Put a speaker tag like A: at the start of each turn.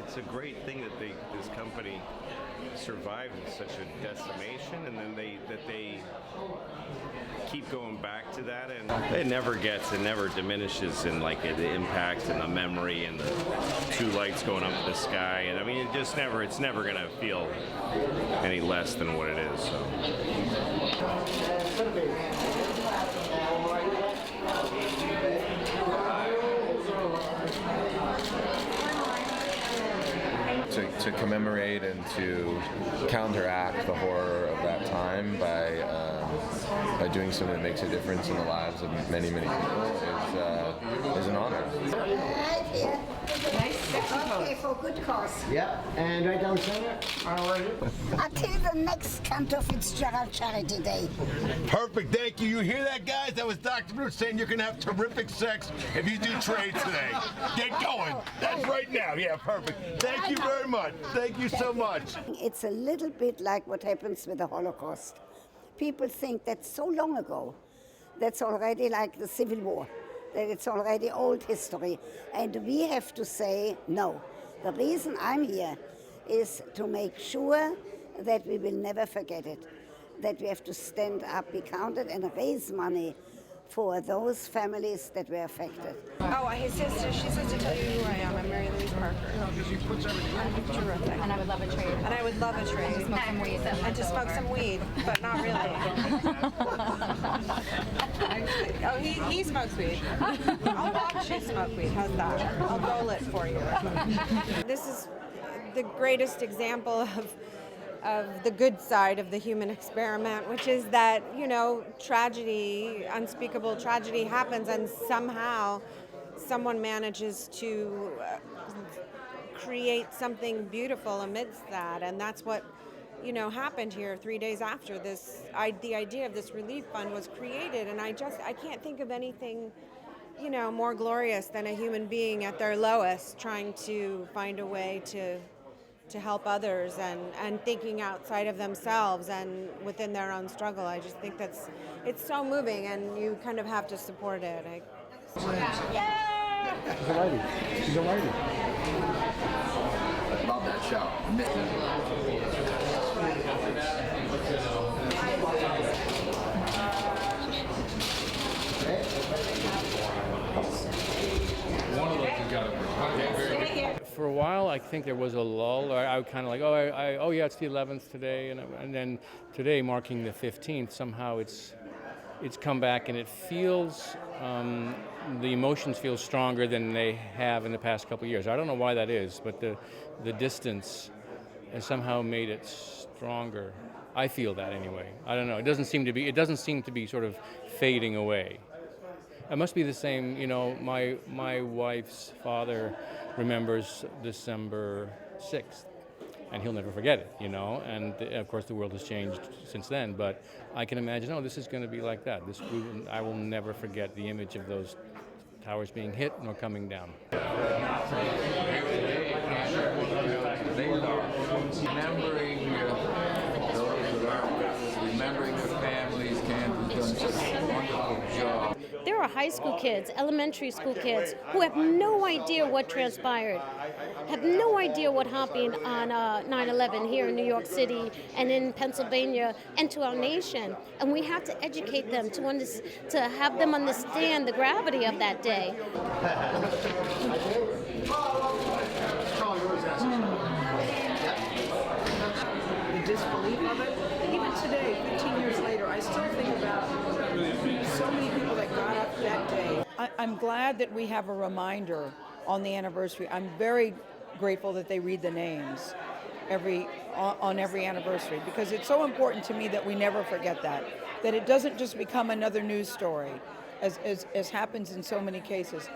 A: it's a great thing that this company survived in such a decimation, and then they keep going back to that, and it never diminishes in like the impact and the memory and the two lights going up to the sky, and I mean it's never gonna feel any less than what it is. So.
B: To commemorate and to counteract the horror of that time by doing something that makes a difference in the lives of many, many people is an honor.
C: Okay, for good cause.
D: Yep, and right down center. How are you?
C: Until the next Cantor Fitzgerald Charity Day.
E: Perfect, thank you. You hear that, guys? That was Dr. Ruth saying you're going to have terrific sex if you do trades today. Get going. That's right now. Yeah, perfect. Thank you very much. Thank you so much.
C: It's a little bit like what happens with the Holocaust. People think that's so long ago. That's already like the Civil War. That it's already old history. And we have to say no. The reason I'm here is to make sure that we will never forget it. That we have to stand up, be counted, and raise money for those families that were affected.
F: Oh, his sister, she says to tell you who I am. I'm Mary-Louise Parker. I'm terrific.
G: And I would love a trade.
F: And I would love a trade.
G: To smoke some weed.
F: And to smoke some weed, but not really. Oh, he smokes weed. I'll watch you smoke weed. How's that? I'll roll it for you. This is the greatest example of the good side of the human experiment, which is that, tragedy, unspeakable tragedy happens, and somehow someone manages to create something beautiful amidst that, and that's what happened here 3 days after this. The idea of this relief fund was created, and I can't think of anything more glorious than a human being at their lowest trying to find a way to help others and thinking outside of themselves and within their own struggle. I just think it's so moving, and you kind of have to support it.
D: She's a lady. She's a lady.
H: Love that show.
I: One of those has got to work. For a while, I think there was a lull. I kind of like, oh yeah, it's the 11th today, and then today, marking the 15th, somehow it's come back, and it feels the emotions feel stronger than they have in the past couple of years. I don't know why that is, but the distance has somehow made it stronger. I feel that anyway. I don't know. It doesn't seem to be sort of fading away. It must be the same, my wife's father remembers December 6th, and he'll never forget it, and of course the world has changed since then, but I can imagine, this is going to be like that. I will never forget the image of those towers being hit nor coming down.
H: Remembering the families, Cantor's done such a wonderful job.
J: There are high school kids, elementary school kids, who have no idea what transpired, have no idea what happened on 9/11 here in New York City and in Pennsylvania and to our nation. And we have to educate them to have them understand the gravity of that day.
K: The disbelief of it. Even today, 15 years later, I still think about so many people that got up that day. I'm glad that we have a reminder on the anniversary. I'm very grateful that they read the names on every anniversary, because it's so important to me that we never forget that it doesn't just become another news story, as happens in so many cases.